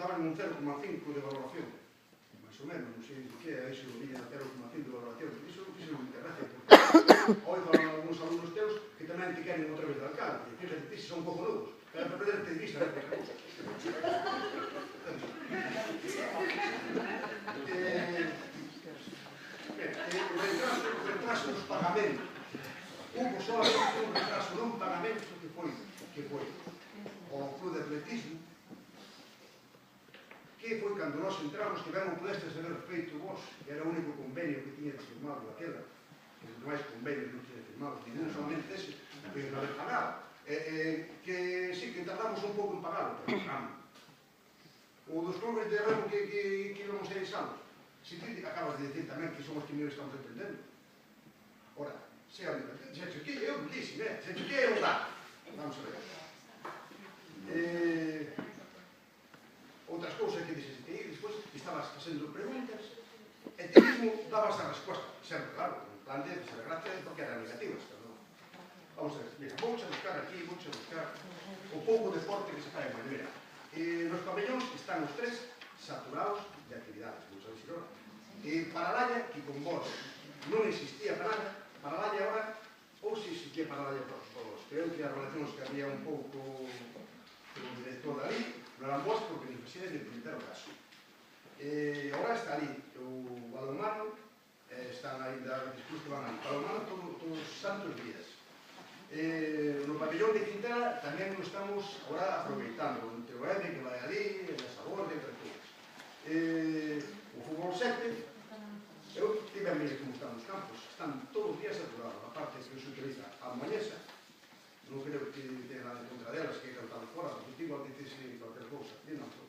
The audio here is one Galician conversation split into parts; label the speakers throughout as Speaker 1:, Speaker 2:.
Speaker 1: daban un 0,5 de valoración, máis ou menos, non sei de que é iso, viña a 0,5 de valoración, iso non fixe moita gracia, porque hoy falan algúns alumnos teus que tamén te queren outra vez de alcalde, e fíjate, ti son cojonudos, para perderte de vista, porque cousa. O retraso dos pagamentos. Hubo solamente un retraso nun pagamento que foi o Club de Atletismo, que foi cando nós entramos que ben o pudestes haber feito vos, que era o único convenio que tiña firmado aquela, que os demais convenios non tiña firmado, ningún solamente ese, que non haber pagado. Que sí, que tardamos un pouco en pagalo, pero pagamos. O dos clubes de remo que íbamos a exalos, si ti acabas de decir tamén que somos que mellor estamos entendendo. Ora, se que eu dixen, se que é o dato. Vamos a ver. Outras cousas que dixes, e despois estabas facendo preguntas, e ti mesmo dabas a resposta, sempre, claro, en plan de facer gracia porque eran negativas, pero vamos a ver, mira, vouche a buscar aquí, vouche a buscar o pouco deporte que se fai en Mañera. Nos pabellóns están os tres saturados de actividades, vamos a ver se ahora. Paralalla, que con vos non existía Paralalla ahora, ou se existía Paralalla polos, creo que as relacións que había un pouco o director dali, non eran vos porque non fixedes de pintar o caso. Ahora está ali o balonmano, están ainda, despois que van ali, balonmano todos os santos días. No pabellón de Quintana tamén nos estamos agora aproveitando, entre o EDE que vai ali, en Sabor, entre todos. O fútbol 7, eu tive a ver como están os campos, están todos os días saturados, a parte que se utiliza a moñesa, non creo que tenga nada en contra delas, que é cantado fora, porque igual dicese cualquier cousa, e non todo.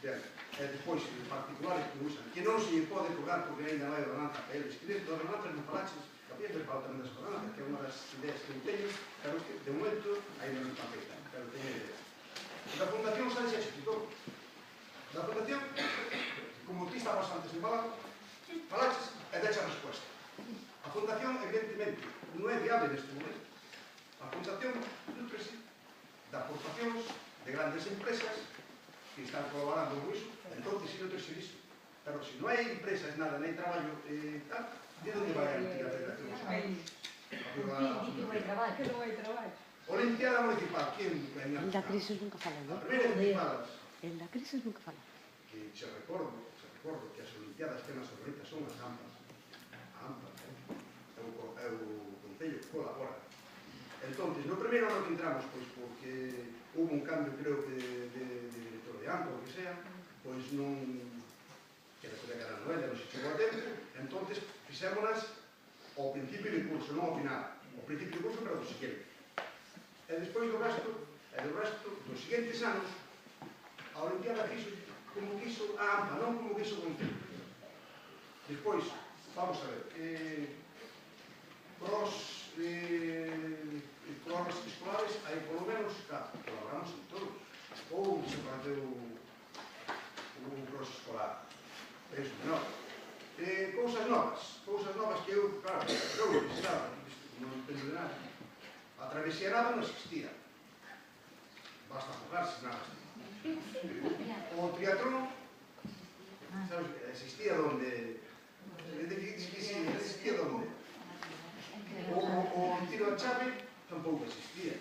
Speaker 1: Ben, despois, en particulares que usan, que non se pode cobrar porque ainda vai a ordenanza para eles, que dentro da ordenanza non falaches, que había que falar tamén das ordenanzas, que é unha das ideas que eu teño, pero que de momento ainda non está feita, pero teño idea. Da Fundación Sánchez xa explicou. Da Fundación, como ti estabas antes en balado, falaches e decha a resposta. A Fundación, evidentemente, non é viable neste momento. A Fundación nutrese de aportacións de grandes empresas que están colaborando con iso, entón si nutrese iso. Pero se non hai empresas, nada, non hai traballo, tal, de onde vai a tirar a federación?
Speaker 2: Que non hai traballo.
Speaker 1: Olimpiada municipal, quen vai
Speaker 3: En la crisis nunca fala,
Speaker 1: a primeira municipal.
Speaker 3: En la crisis nunca fala.
Speaker 1: Que se recordo que as Olimpiadas que nas favoritas son as AMPAs. A AMPA, é o Concello que colabora. Entón, no primeiro ano que entramos, pois, porque hubo un cambio, creo que, de director de AMPA, o que sea, pois non, que era que era Noelia, non se chegou a tempo, entón, fixémonas ao principio do curso, non ao final. Ao principio do curso, pero do seguinte. E despois do resto, dos seguintes anos, a Olimpiada fixo como quiso a AMPA, non como quiso o Concello. Despois, vamos a ver, pros escolares hai polo menos 4, colaboramos en todos. Ou se faceu un cross escolar, penso que non. Cousas novas que eu, claro, eu estaba, non entendo de nada. A travesía non existía. Basta jugarse, nada. O triatlón, sabes, existía donde... Existía donde... O tiro a chave tampouco existía.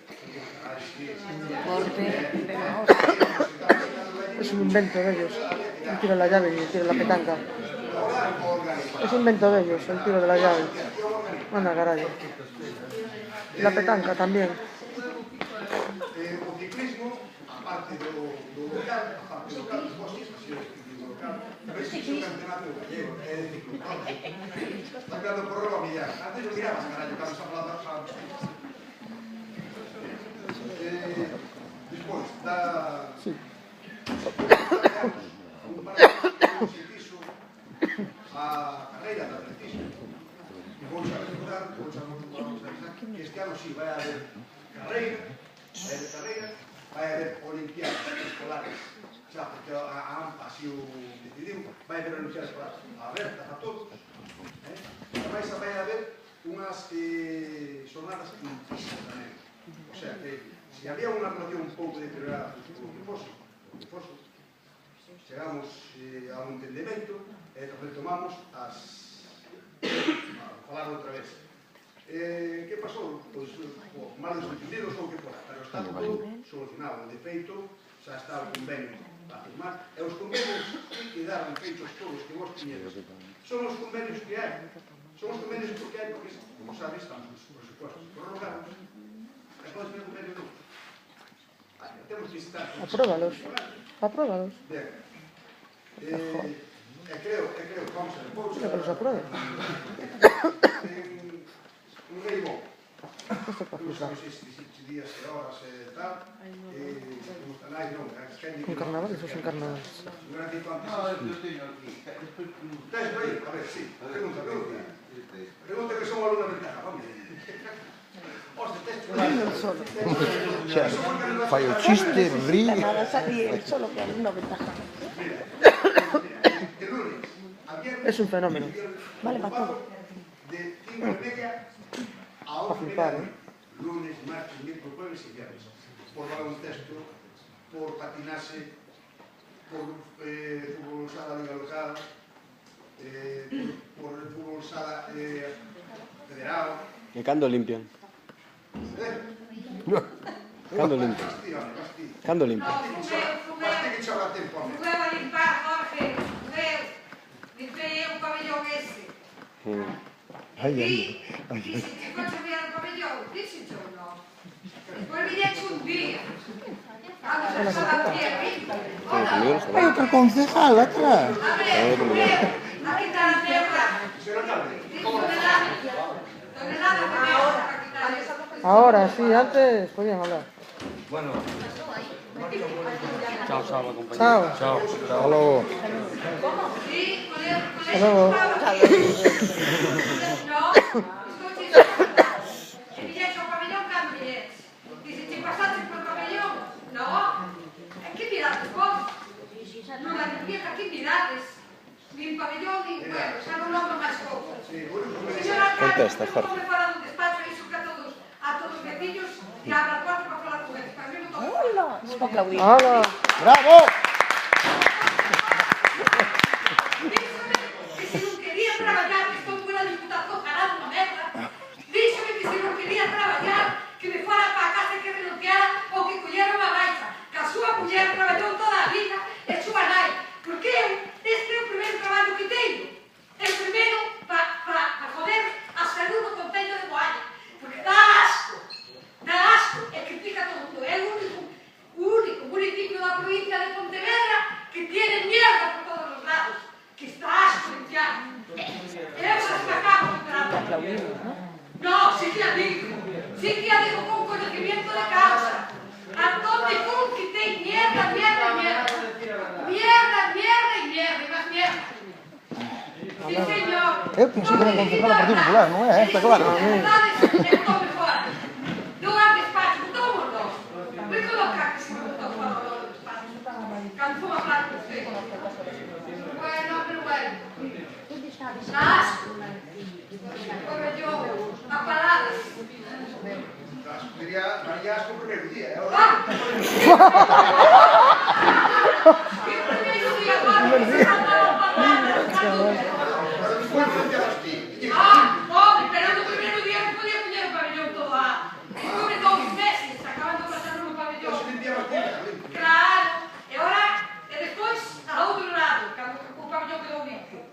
Speaker 4: Es un invento de ellos, el tiro de la llave y el tiro de la petanca. Es un invento de ellos, el tiro de la llave. Anda, caray. Y la petanca también.
Speaker 1: O ciclismo, aparte do local, despois local, tamén se fixo o campeonato gallego, é de ciclocross. Está quedando por roba millar. Antes non mirabas, carallo, cando se falaba das despois da... un par de se fixo a carreira de atletismo. E vou xa recordar, que este ano sí vai haber carreira, vai haber olimpiadas escolares, xa, porque a AMPA así o decidiu, vai haber olimpiadas escolares abertas a todos, ademais vai haber unhas jornadas intensas tamén, o sea, que se había unha relación un pouco deteriorada o que fosse, chegamos a un entendimento e retomamos a falar outra vez. Que pasou? Pois, malos entendidos ou que fora, pero está todo solucionado. De feito, xa está o convenio para firmar, e os convenios quedaron feitos todos que vos tiñedes. Son os convenios que hai. Son os convenios porque hai, porque, como sabes, estamos nos presupuestos prorrogados, e podes ver o convenio non. Temos que estar...
Speaker 4: Apróbalos. Apróbalos.
Speaker 1: Ben. Creo, vamos a ver, vou
Speaker 4: Que los aprueben.
Speaker 1: un rei bom.
Speaker 4: Esto para
Speaker 1: Non
Speaker 4: juzgar.
Speaker 1: sabes se días e horas e tal, como están aí, non,
Speaker 4: Un carnaval, eso es un carnaval.
Speaker 1: non era tipo antes. Tens por aí? A ver, sí, pregunta. Pregunta que son alumna ventaja, vamos. Hostia, tens por aí.
Speaker 2: Fai o chiste, ríe.
Speaker 3: Nada, salí él solo que hay una ventaja.
Speaker 1: De lunes a viernes.
Speaker 4: Es un fenómeno.
Speaker 3: Vale, para todo.
Speaker 1: De 5:30 a 11:30. Lunes, martes, miércoles, jueves y viernes. Por baloncesto, por patinaje, por fútbol sala liga local, por fútbol sala federal.
Speaker 5: E cando limpian? Cando limpian? Cando limpian?
Speaker 1: Basti que chorra tempo, home.
Speaker 6: Fue a limpar, Jorge, limpé un pabellón ese. Y si te fue a cambiar el pabellón, dice yo no. Después vine hecho un día. Vamos a estar bien.
Speaker 2: Hay otra concejal atrás.
Speaker 6: A ver, aquí está la tierra. Tonelada de tierra para quitar eso.
Speaker 4: Ahora sí, antes podían hablar.
Speaker 5: Chao, Salva, compañero.
Speaker 4: Chao.
Speaker 5: Chao.
Speaker 2: Hasta luego.
Speaker 6: Sí, con el
Speaker 4: Hasta luego.
Speaker 6: No, escuche, si vienes ao pabellón, cando vienes? Dice, te pasaste por el pabellón? No, hai que mirades vos. Non la limpieza, aquí mirades. Nin pabellón, nin pueblo, xa non logro máis cousas. Señora alcalde,
Speaker 5: Contesta, Jorge.
Speaker 6: como me fala dun despacho, iso que a todos os veciños e abra a porta para falar con eles. Para mí non toca.
Speaker 3: Hola, es para aplaudir.
Speaker 4: ¡Hala!
Speaker 2: ¡Bravo!
Speaker 6: Díxome que se non quería traballar, que estou fuera de diputación ganando unha merda. Díxome que se non quería traballar, que me fora para a casa que renunciara ou que collera unha baixa. Que a súa muller traballou toda a vida e súa nai. Porque este é o primeiro traballo que teño. É o primeiro para joder a salud do Concello de Boaña. Porque dá asco e critica todo o mundo. É o único municipio da provincia de Pontevedra que tiene mierda por todos los lados. Que está asco limpiar. Eu xa se me acabo de tratar.
Speaker 3: Aplaudimos, ¿no?
Speaker 6: No, sí que a digo con conocimiento de causa. Antón de Fun que ten mierda. Mierda y más mierda. Sí, señor.
Speaker 2: Pensei que era concejal do Partido Popular, non é? Está claro.
Speaker 6: Non há despacho, botou dos. Voy a colocar que se me botou fora do despacho. Cando fomos a falar con usted. Bueno, pero bueno. Asco. Como yo, a paladas.
Speaker 1: María Asco o primeiro día, é hora.
Speaker 6: Ah! E o primeiro día, agora, se faltaban paladas, pobre, pero no primeiro día non podía poñer o pabellón todo a... Estuve 2 meses acabando de pasar no pabellón. Claro, e ahora, e despois, a outro lado, cando o pabellón quedou limpio.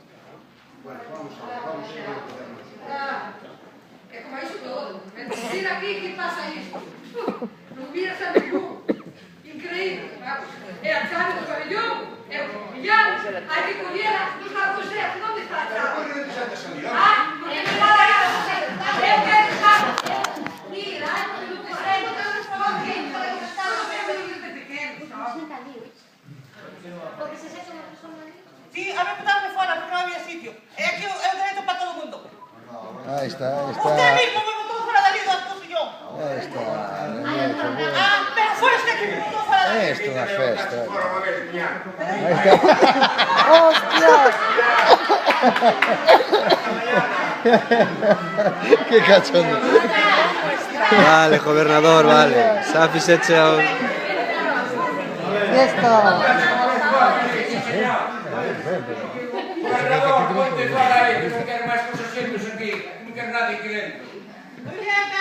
Speaker 1: Bueno, vamos a ver o que podemos.
Speaker 6: É como iso todo. Decir aquí que pasa isto. Non hubiera San Miguel. Increíble, vamos. É a chave do pabellón, é o pabellón, hai que collera, non sabe o sea, onde está a chave? Ah, porque me dá a casa. Eu quero saber. Mira, hai porque non te sei, non te lo respondo aquí. Solo me lo digo desde pequeno, ¿no?
Speaker 7: Porque se sexa unha persona ali.
Speaker 8: Sí, a mí botarme fora porque non había sitio. É que é o dereito para todo o mundo.
Speaker 2: Ahí está.
Speaker 8: Usted mismo me botou fora dali do acto sillón.
Speaker 2: Ahí está.
Speaker 8: Ah, pero foi usted que me botou fora dali.
Speaker 2: Esto é unha festa.
Speaker 1: Fora unha vez, tiña.
Speaker 2: Ahí está.
Speaker 4: ¡Hostia!
Speaker 2: Qué cachondo.
Speaker 5: Vale, gobernador, vale. Safi se echa...
Speaker 4: ¡Fiesta!
Speaker 9: Gobernador, ponte fora aí, que non quero máis cosas xentes aquí, que non quero nadie aquí dentro.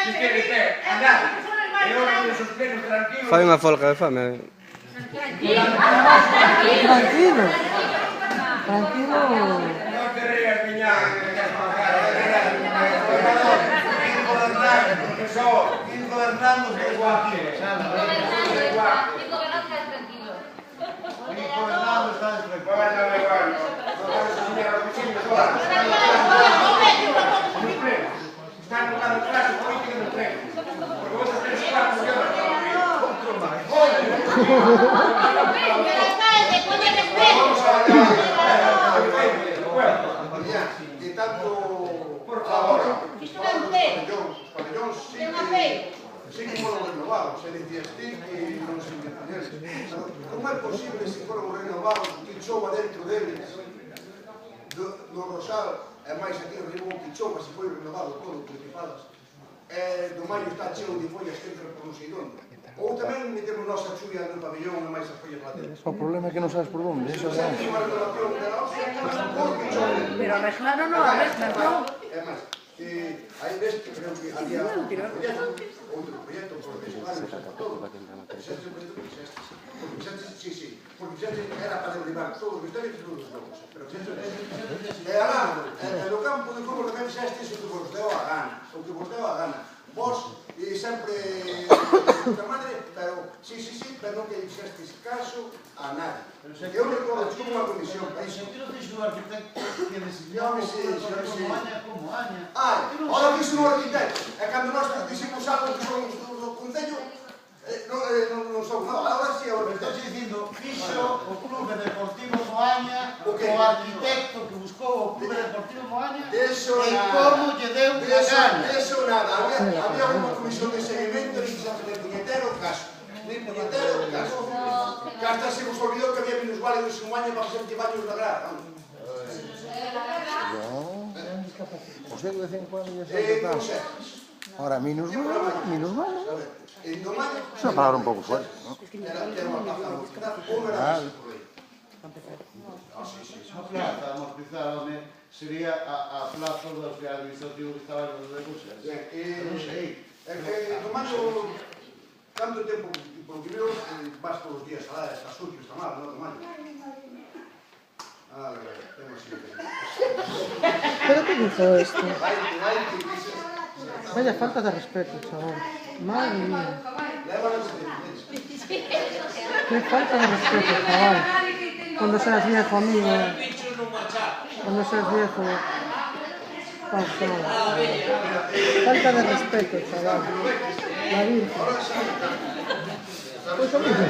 Speaker 9: Que quere ter, a nadie. E ora que os plenos tranquilos.
Speaker 5: Fai unha folga de fame.
Speaker 4: Tranquilo. Tranquilo.
Speaker 9: Non te rías, miña.
Speaker 1: Ir gobernando que é guapo. Ir gobernando está despreocupado.
Speaker 9: Están tocando clase política no tren. Porque vos tenéis claro que eu outro máis.
Speaker 1: E tanto por favor, os pabellóns sí que foron renovados, é dicir, que non se independencia. Como é posible se foron renovados que chova dentro deles do Rosal, e máis aquí arriba que chova se foi renovado todo, porque falas, do maio está cheo de follas que entran por non sei onde. Ou tamén metemos nosa chuvia no pabellón e máis as follas lá dentro.
Speaker 2: O problema é que non sabes por onde, eso é.
Speaker 3: Pero arreglaron o arreglan, non?
Speaker 1: É máis, aí ves que creo que había outro proxecto profesional, todo. Sí, porque xa era para derribar todos os detalles e todos os lobos. Pero e alá, no campo de fútbol tamén xa estes o que vos deu a gana, o que vos deu a gana. Vos sempre puta madre, pero sí, pero non que dixestes caso a nadie. Eu recordo como unha comisión para iso.
Speaker 10: Eu non dixo o arquitecto que decidió como Aña.
Speaker 1: Ahora dixo un arquitecto, e cando nós dixemos algo que somos do Concello, non son, ahora sí,
Speaker 10: Estou dicindo, fixo o Clube Deportivo Moaña, o arquitecto que buscou o Clube Deportivo Moaña, e como lle deu a gana.
Speaker 1: Eso nada, había unha comisión de seguimento e dixemos de puñetero caso. Que hasta se vos olvidou que había minusválidos en Moaña para facer baños da grada.
Speaker 2: O seu de 5 anos e xa está. Ahora, minus malo. Es una palabra un pouco fuerte, ¿no?
Speaker 10: A plaza amortizada sería a plaza do administrativo que estaba en de Bruxelas. Non sei.
Speaker 1: Tomando tanto tempo, por que veo, vas todos os días a está sucio, está mal, non? Tomando. Tengo así.
Speaker 4: ¿Pero qué dice esto? Vaya falta de respeto, chaval. Madre mía. Qué falta de respeto, chaval. Cuando seas viejo, amigo. Cuando seas viejo. Falta de respeto, chaval. La Virgen.
Speaker 2: Pues a mí me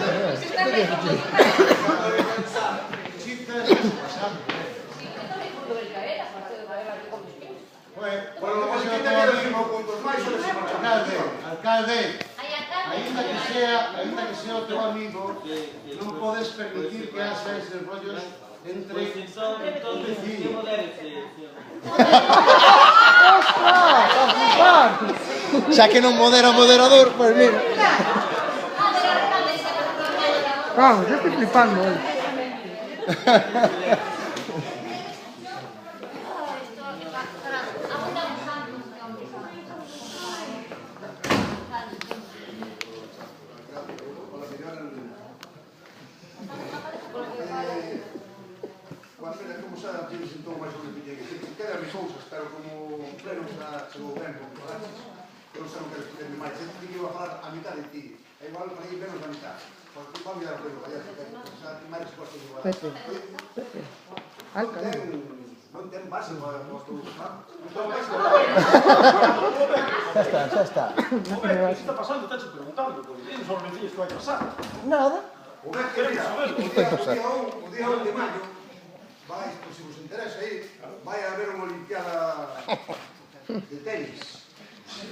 Speaker 1: Bueno, vos que te quedas en puntos máis ou se marcha.
Speaker 10: Alcalde, aínda que sea o teu amigo, non podes permitir que haxa eses rollos entre os vecinos.
Speaker 2: Xa que non modera o moderador, pues mira.
Speaker 4: Vamos, yo estoy flipando hoy. Pepe. Alcalde.
Speaker 2: Xa está.
Speaker 11: ¿Qué está pasando? Estás preguntando, porque non só me dices que vai pasar.
Speaker 4: Nada.
Speaker 1: O mes que mira, o día 1 de maio, vai, se vos interesa aí, vai haber unha olimpiada de tenis.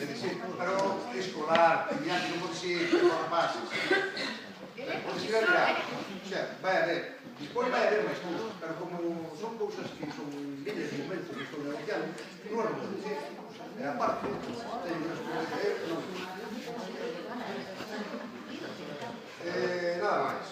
Speaker 1: É dicir, pero escolar, mediante, non pode ser para pases. Pode ser mirar, o sea, vai haber. Despois vai haber máis cousas, pero como son cousas que son miles de momentos que estou negociando, non é pode ser. E aparte, teño que responder, non. Nada máis.